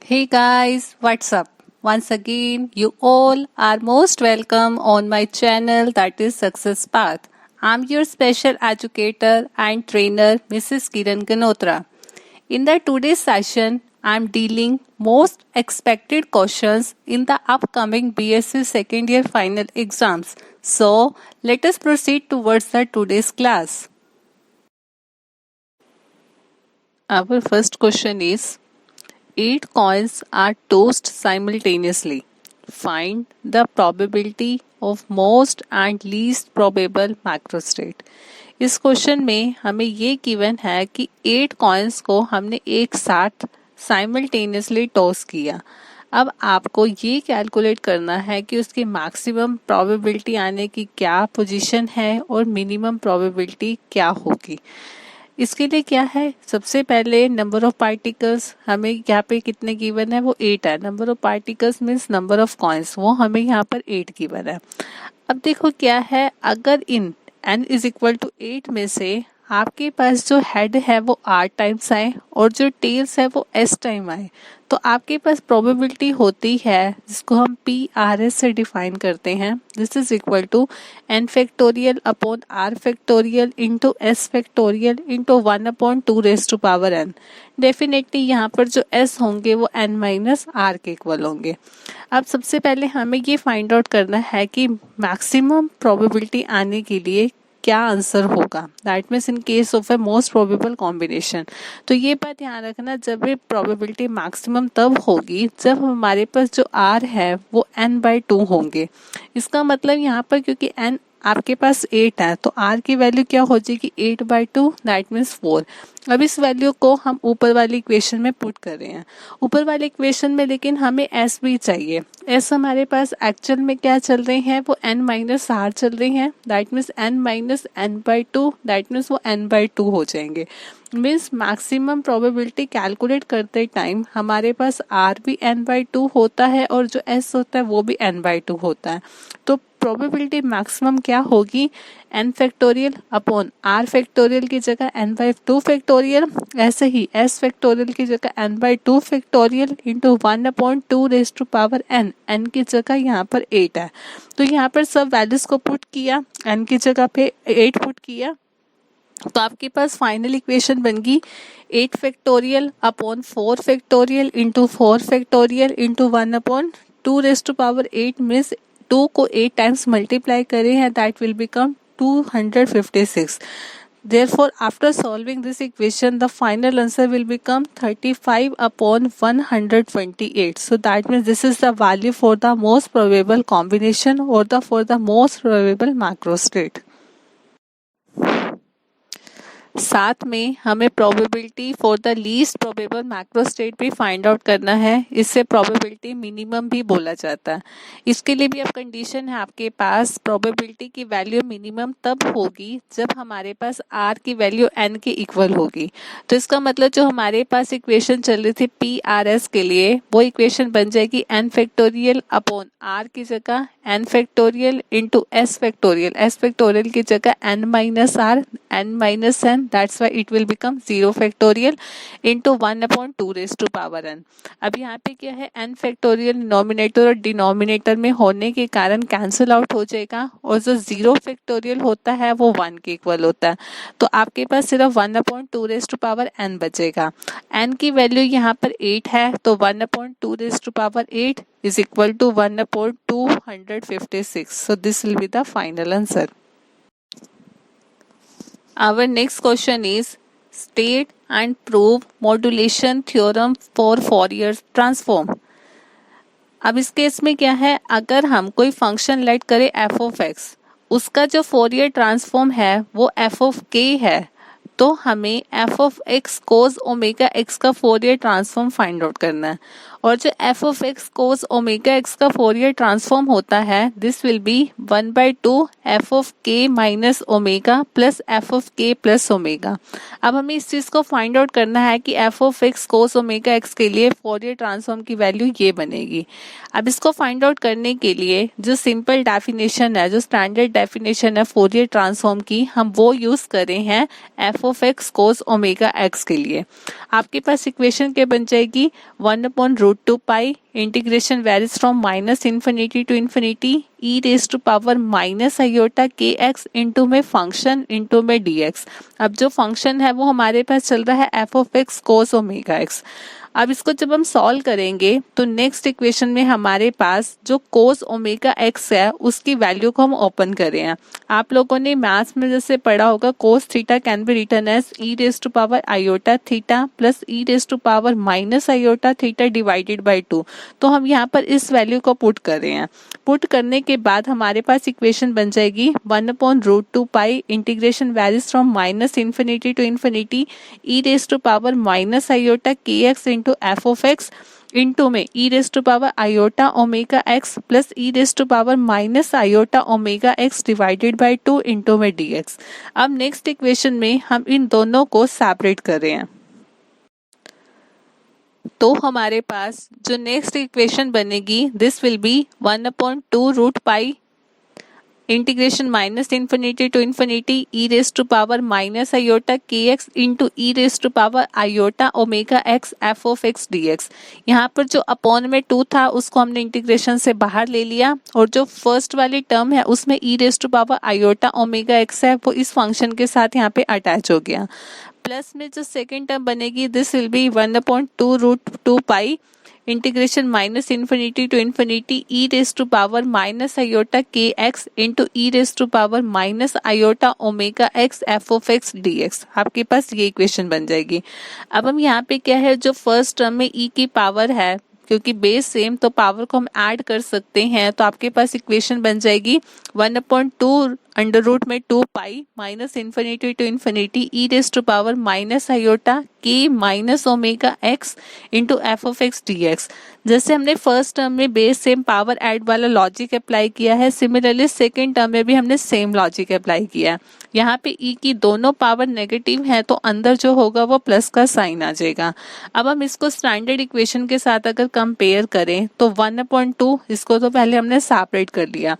Hey guys, what's up? Once again, you all are most welcome on my channel that is Success Path. I'm your special educator and trainer, Mrs. Kiran Ganotra. In the today's session, I'm dealing most expected questions in the upcoming BSc second year final exams. So, let us proceed towards the today's class. Our first question is 8 coins are tossed simultaneously. Find the probability of most and least probable macrostate. इस question में हमें ये given है कि 8 coins को हमने एक साथ साइमल्टेनियसली टॉस किया। अब आपको ये कैलकुलेट करना है कि उसकी मैक्सिमम प्रोबेबिलिटी आने की क्या पोजीशन है और मिनिमम प्रोबेबिलिटी क्या होगी। इसके लिए क्या है, सबसे पहले नंबर ऑफ पार्टिकल्स हमें यहाँ पे कितने गिवन है, वो 8 है। Number of particles means number of coins, वो हमें यहाँ पर 8 गिवन है। अब देखो क्या है, अगर इन n इज इक्वल टू 8 में से आपके पास जो हेड है वो r टाइम्स आए और जो टेल्स है वो s टाइम आए, तो आपके पास प्रोबेबिलिटी होती है जिसको हम PRS से डिफाइन करते हैं। This is equal to n factorial upon r factorial into s factorial into 1/2 raise to power n। Definitely यहाँ पर जो s होंगे वो n माइनस r के इक्वल होंगे। अब सबसे पहले हमें ये फाइंड आउट करना है कि मैक्सिमम प्रोबेबिलिटी आने के लिए क्या आंसर होगा, that means in case of a most probable combination. तो ये बात ध्यान रखना, जब ये प्रोबेबिलिटी मैक्सिमम तब होगी जब हमारे पास जो r है वो n/2 होंगे। इसका मतलब यहाँ पर क्योंकि n आपके पास 8 है तो r की वैल्यू क्या हो जाएगी, 8/2, दैट मीन्स 4। अब इस वैल्यू को हम ऊपर वाली इक्वेशन में पुट कर रहे हैं। ऊपर वाली इक्वेशन में लेकिन हमें s भी चाहिए। s हमारे पास एक्चुअल में क्या चल रहे हैं, वो n माइनस r चल रही हैं, that means n minus n/2, that means वो n/2 हो जाएंगे। मीन्स मैक्सिमम प्रोबेबिलिटी कैलकुलेट करते टाइम हमारे पास r भी n/2 होता है और जो s होता है वो भी n/2 होता है। तो प्रोबेबिलिटी मैक्सिमम क्या होगी, n factorial upon r factorial की जगह n/2 फैक्टोरियल, ऐसे ही s फैक्टोरियल की जगह n/2 factorial into 1/2 raise to power n। n की जगह यहाँ पर 8 है, तो यहाँ पर सब वैल्यूज को पुट किया, n की जगह पे 8 पुट किया, तो आपके पास फाइनल इक्वेशन बन गई 8 factorial upon 4 factorial into 4 factorial into 1/2 raise to power 8। Means 2 को 8 टाइम्स मल्टीप्लाई करें हैं, that will become 256। Therefore, after solving this equation, the final answer will become 35 upon 128. So that means this is the value for the most probable combination or for the most probable macrostate. साथ में हमें probability for the least probable macrostate भी find out करना है। इससे probability minimum भी बोला जाता है। इसके लिए भी अब कंडीशन है आपके पास, प्रोबेबिलिटी की वैल्यू मिनिमम तब होगी जब हमारे पास r की वैल्यू n के इक्वल होगी। तो इसका मतलब जो हमारे पास इक्वेशन चल रही थी PRS के लिए, वो इक्वेशन बन जाएगी n फैक्टोरियल अपॉन r की जगह n factorial into s factorial, s factorial की जगह n minus r, n minus n, that's why it will become 0 factorial into 1/2 raise to power n। अब यहाँ पे क्या है, n फैक्टोरियल नॉमिनेटर और डिनोमिनेटर में होने के कारण कैंसिल आउट हो जाएगा और जो 0 फैक्टोरियल होता है वो 1 के इक्वल होता है। तो आपके पास सिर्फ 1/2 रेज टू पावर n बचेगा। n की वैल्यू यहाँ पर 8 है, तो 1/2 raise to power 8 is equal to 1/256. So this will be the final answer. Our next question is state and prove modulation theorem for Fourier transform. अब इस case में क्या है, अगर हम कोई फंक्शन लेट करें f of x, उसका जो फोरियर ट्रांसफॉर्म है वो f of k है, तो हमें f of x cos omega x का फोरियर ट्रांसफॉर्म फाइंड आउट करना है। और जो f of x cos omega x का फोरियर ट्रांसफॉर्म होता है, this will B 1/2 f of k minus omega plus f of k plus omega. अब हमें इस चीज़ को फाइंड आउट करना है कि f of x cos omega x के लिए फोरियर ट्रांसफॉर्म की वैल्यू ये बनेगी। अब इसको फाइंड आउट करने के लिए जो सिंपल डेफिनेशन है, जो स्टैंडर्ड डेफिनेशन है फोरियर ट्रांसफॉर्म की, हम वो यूज़ कर रहे हैं f of X cos omega X के लिए आपके पास इक्वेशन क्या बन जाएगी 1/√2 pi integration varies from minus infinity to infinity E raise to power minus iota के एक्स इंटू में फंक्शन इंटू में डी एक्स। अब जो फंक्शन है वो हमारे पास चल रहा है F of X cos omega x. अब इसको जब हम सॉल्व करेंगे तो नेक्स्ट इक्वेशन में हमारे पास जो कोस ओमेगा एक्स है उसकी वैल्यू को हम ओपन कर रहे हैं। आप लोगों ने मैथ्स में जैसे पढ़ा होगा cos theta can be written as E raise to power iota theta plus E raise to power minus iota theta divided by 2। तो हम यहाँ पर इस वैल्यू को पुट कर रहे हैं। पुट करने के बाद हमारे पास इक्वेशन बन जाएगी 1/√2 pi integration varies from minus infinity to infinity E raise to power minus iota के x into f of x into में e raise to power iota omega x plus E raise to power minus iota omega x divided by 2 into में D x. अब next equation में हम इन दोनों को separate कर रहे हैं तो हमारे पास जो नेक्स्ट इक्वेशन बनेगी दिस विल बी 1/2√पाई integration minus infinity to infinity E raise to power minus iota के x into e raise to power iota omega x f of x d x. यहाँ पर जो अपॉन में 2 था उसको हमने इंटीग्रेशन से बाहर ले लिया और जो फर्स्ट वाली टर्म है उसमें e raise to power iota omega x है वो इस फंक्शन के साथ यहाँ पे अटैच हो गया। प्लस में जो सेकेंड टर्म बनेगी this will be 1/2√2 pi integration minus infinity to infinity E raise to power minus iota के x into e raise to power minus iota omega x f of x d x. आपके पास ये equation बन जाएगी। अब हम यहाँ पे क्या है जो फर्स्ट टर्म में ई की पावर है क्योंकि बेस सेम तो पावर को हम ऐड कर सकते हैं तो आपके पास इक्वेशन बन जाएगी 1/2√2 pi minus infinity to infinity E raise to power minus iota k minus omega x into f of x d x. जैसे हमने फर्स्ट टर्म में बेस सेम पावर ऐड वाला लॉजिक अप्लाई किया है सिमिलरली सेकेंड टर्म में भी हमने same logic apply किया है। यहाँ पे ई की दोनों पावर नेगेटिव है तो अंदर जो होगा वो प्लस का साइन आ जाएगा। अब हम इसको स्टैंडर्ड इक्वेशन के साथ अगर कंपेयर करें तो 1/2 इसको तो पहले हमने सेपरेट कर लिया।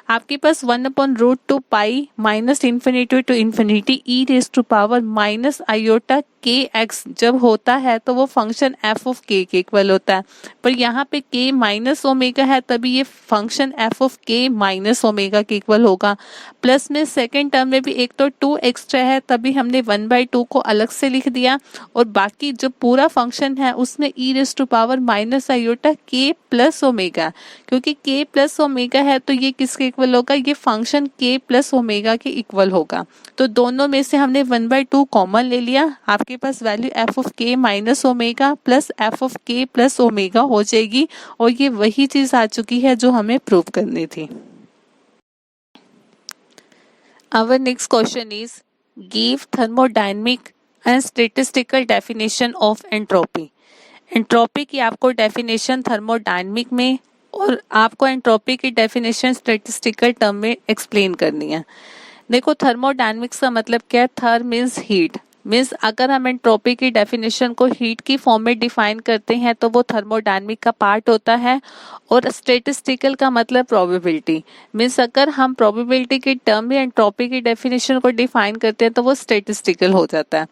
आपके पास 1/√2 pi minus infinity to infinity E raise to power minus iota के एक्स जब होता है तो वो function F of K equal होता है पर यहाँ पे के माइनस ओमेगा है तभी ये फंक्शन एफ ऑफ के माइनस ओमेगा के इक्वल होगा। प्लस में सेकेंड टर्म में भी एक तो 2 एक्स्ट्रा है तभी हमने 1/2 को अलग से लिख दिया और बाकी जो पूरा फंक्शन है उसमें e raise to power minus iota k plus omega क्योंकि के प्लस ओमेगा है तो ये किसके इक्वल होगा ये फंक्शन के प्लस ओमेगा के इक्वल होगा। तो दोनों में से हमने 1/2 कॉमन ले लिया। आपके पास वैल्यू एफ ऑफ के minus omega plus F of के प्लस ओमेगा हो जाएगी और ये वही चीज आ चुकी है जो हमें प्रूव करनी थी। Our next question is give thermodynamic and statistical definition of entropy। Entropy की आपको डेफिनेशन थर्मोडायनेमिक में और आपको एंट्रोपी की डेफिनेशन स्टैटिस्टिकल टर्म में एक्सप्लेन करनी है। देखो थर्मोडायनेमिक्स का मतलब क्या है। थर्म मीन्स हीट मीन्स अगर हम एंट्रोपी की डेफिनेशन को हीट की फॉर्म में डिफाइन करते हैं तो वो थर्मोडायनेमिक का पार्ट होता है और स्टैटिस्टिकल का मतलब प्रोबेबिलिटी मीन्स अगर हम प्रोबेबिलिटी की टर्म में एंट्रोपी की डेफिनेशन को डिफाइन करते हैं तो वो स्टैटिस्टिकल हो जाता है।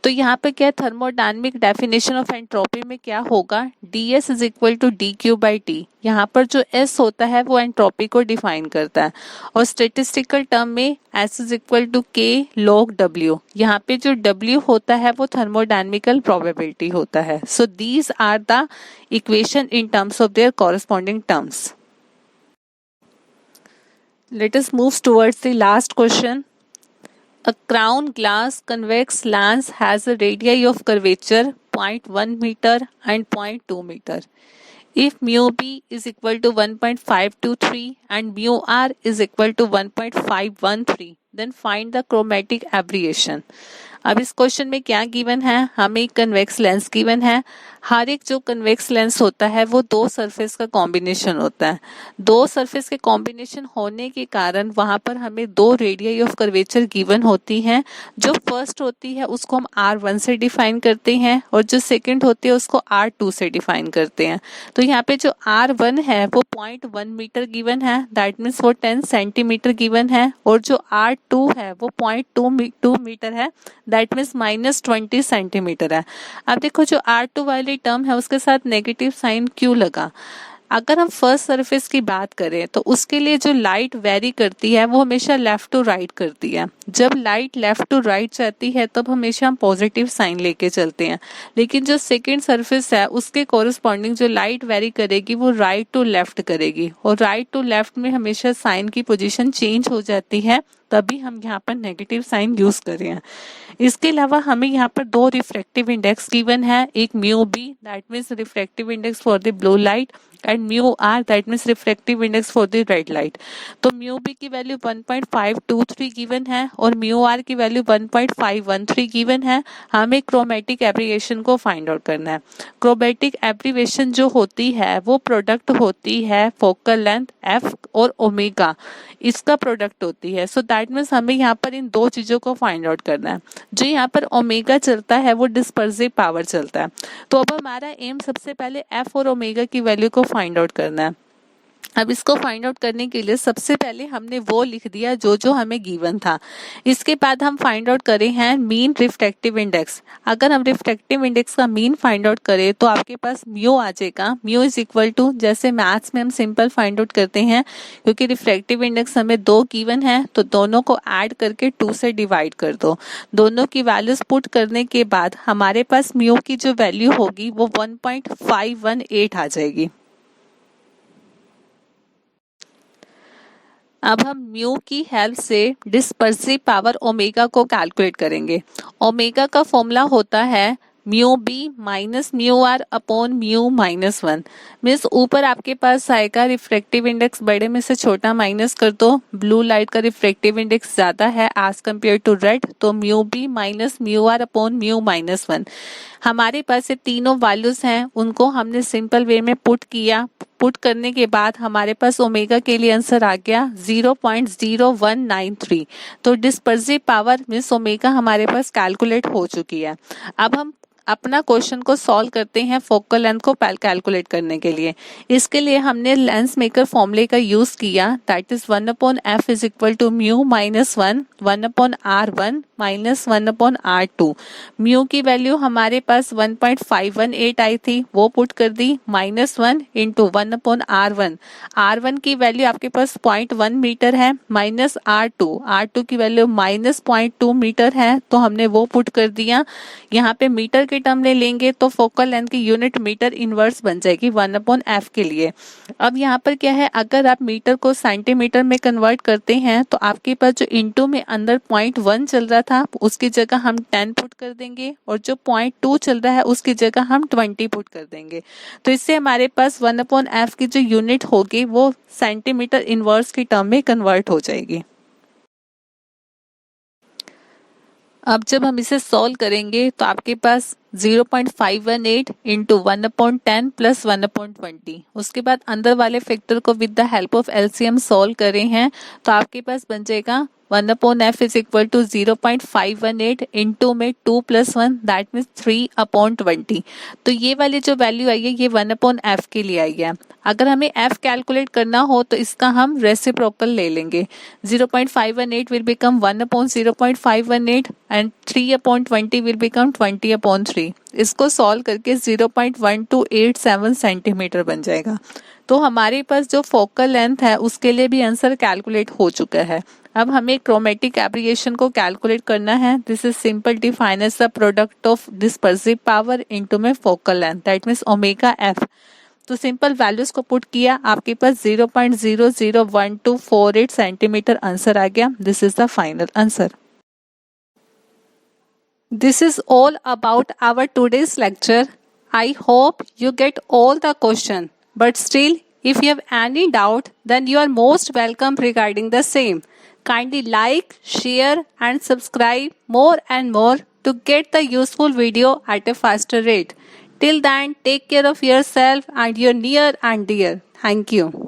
तो यहाँ पे क्या थर्मोडायनेमिक डेफिनेशन ऑफ एंट्रोपी में क्या होगा ds is equal to dq/t। यहाँ पर जो s होता है वो एंट्रोपी को डिफाइन करता है और स्टैटिस्टिकल टर्म में s is equal to k log w। यहाँ पे जो w होता है वो थर्मोडायनेमिकल प्रोबेबिलिटी होता है। So these are the equation in terms of their corresponding terms. Let us move towards the last question. A crown glass convex lens has a radii of curvature 0.1 meter and 0.2 meter. If mu b is equal to 1.523 and mu r is equal to 1.513, then find the chromatic aberration। अब इस question में क्या given है हमें एक convex lens given है। हर एक जो कन्वेक्स लेंस होता है वो दो सरफेस का कॉम्बिनेशन होता है। दो सरफेस के कॉम्बिनेशन होने के कारण वहां पर हमें दो रेडियई ऑफ कर्वेचर गिवन होती हैं। जो फर्स्ट होती है उसको हम r1 से डिफाइन करते हैं और जो सेकंड होती है उसको r2 से डिफाइन करते हैं। तो यहाँ पे जो r1 है वो 0.1 मीटर गिवन है दैट मीन्स वो 10 सेंटीमीटर गिवन है और जो r2 R2 है वो 0.2 मीटर है, दैट मीन्स -20 सेंटीमीटर है। अब देखो जो R2 वाली टर्म है उसके साथ नेगेटिव साइन क्यों लगा। अगर हम फर्स्ट सरफेस की बात करें तो उसके लिए जो लाइट वेरी करती है वो हमेशा लेफ्ट टू राइट करती है। जब लाइट लेफ्ट टू राइट जाती है तब हमेशा हम पॉजिटिव साइन लेके चलते हैं, लेकिन जो सेकेंड सरफेस है उसके कोरिस्पॉन्डिंग जो लाइट वेरी करेगी वो राइट टू लेफ्ट करेगी, और राइट टू लेफ्ट में हमेशा साइन की पोजीशन चेंज हो जाती है, तभी हम यहाँ पर नेगेटिव साइन यूज कर रहे हैं। इसके अलावा हमें यहाँ पर दो रिफ्रैक्टिव इंडेक्स गिवन है, एक mu B that means refractive index for the blue light and mu R that means refractive index for the red light. तो म्यू बी की वैल्यू 1.523 गिवन है और म्यू आर की वैल्यू 1.513 गिवन है। हमें chromatic एब्रिएशन को फाइंड आउट करना है। क्रोमेटिक एब्रिएशन जो होती है वो प्रोडक्ट होती है फोकल लेंथ एफ और ओमेगा, इसका प्रोडक्ट होती है। सो दैट मीन्स हमें यहाँ पर इन दो चीजों को फाइंड आउट करना है। जो यहाँ पर ओमेगा चलता है वो डिस्पर्सिव पावर चलता है। तो अब हमारा एम सबसे पहले एफ और ओमेगा की वैल्यू को फाइंड आउट करना है। अब इसको फाइंड आउट करने के लिए सबसे पहले हमने वो लिख दिया जो जो हमें गिवन था। इसके बाद हम फाइंड आउट करे हैं मीन रिफ्रैक्टिव इंडेक्स। अगर हम रिफ्रैक्टिव इंडेक्स का मीन फाइंड आउट करें तो आपके पास म्यू आ जाएगा। म्यू इज इक्वल टू, जैसे मैथ्स में हम सिंपल फाइंड आउट करते हैं, क्योंकि रिफ्रैक्टिव इंडेक्स हमें दो गिवन है तो दोनों को ऐड करके 2 से डिवाइड कर दो। दोनों की वैल्यूज पुट करने के बाद हमारे पास म्यू की जो वैल्यू होगी वो 1.518 आ जाएगी। अब हम म्यू की हेल्प से डिस्पर्सिव पावर ओमेगा को कैलकुलेट करेंगे। ओमेगा का फॉर्मूला होता है mu B minus mu R upon mu -1। Means ऊपर आपके पास आएगा रिफ्रैक्टिव इंडेक्स बड़े में से छोटा माइनस कर दो। ब्लू लाइट का रिफ्रैक्टिव इंडेक्स ज्यादा है एज कम्पेयर टू रेड, तो mu B minus mu R upon mu -1। हमारे पास ये तीनों वैल्यूज हैं, उनको हमने सिंपल वे में पुट किया। पुट करने के बाद हमारे पास ओमेगा के लिए आंसर आ गया 0.0193। तो डिस्पर्सिव पावर मीन्स ओमेगा हमारे पास कैलकुलेट हो चुकी है। अब हम अपना क्वेश्चन को सॉल्व करते हैं फोकल लेंथ को कैलकुलेट करने के लिए। इसके लिए हमने लेंस मेकर फॉर्मूले का यूज किया, that is 1/f is equal to mu -1 1/r1 -1/r2। Mu की वैल्यू हमारे पास 1.518 आई थी, वो पुट कर दी, -1 इंटू 1/r1। r1 की वैल्यू आपके पास 0.1 मीटर है, माइनस r2 की वैल्यू -0.2 मीटर है, तो हमने वो पुट कर दिया। यहाँ पे मीटर के टर्म ले लेंगे तो फोकल लेंथ की यूनिट मीटर इनवर्स बन जाएगी 1/f के लिए। अब यहाँ पर क्या है, अगर आप मीटर को सेंटीमीटर में कन्वर्ट करते हैं तो आपके पास जो इनटू में अंदर 0.1 चल रहा था उसकी जगह हम 10 पुट कर देंगे, और जो 0.2 चल रहा है उसकी जगह हम 20 पुट कर देंगे। तो इससे हमारे पास 1/f की जो यूनिट होगी वो सेंटीमीटर इनवर्स की टर्म में कन्वर्ट हो जाएगी। अब जब हम इसे सॉल्व करेंगे तो आपके पास 0.518 इंटू 1/10 प्लस 1/20, उसके बाद अंदर वाले फैक्टर को with the help of LCM solve करे हैं तो आपके पास बन जाएगा 1/f is equal to 0.518 into में 2 + 1 दैट मीन्स 3/20। तो ये वाली जो वैल्यू आई है ये 1/f के लिए आई है। अगर हमें f कैलकुलेट करना हो तो इसका हम रेसिप्रोकल ले लेंगे। 0.518 will become 1/0.518 and 3/20 will become 20/3। इसको सॉल्व करके 0.1287 सेंटीमीटर बन जाएगा। तो हमारे पास जो फोकल लेंथ है उसके लिए भी आंसर कैलकुलेट हो चुका है। अब हमें क्रोमेटिक एब्रिएशन को कैलकुलेट करना है। This is simple define as the product of dispersive power into में focal length that means omega f. तो सिंपल वैल्यूज को पुट किया, आपके पास 0.001248 सेंटीमीटर आंसर आ गया। This is the final answer. This is all about our today's lecture. I hope you get all the question. But still, if you have any doubt, then you are most welcome regarding the same. Kindly like, share and subscribe more and more to get the useful video at a faster rate. Till then, take care of yourself and your near and dear. Thank you.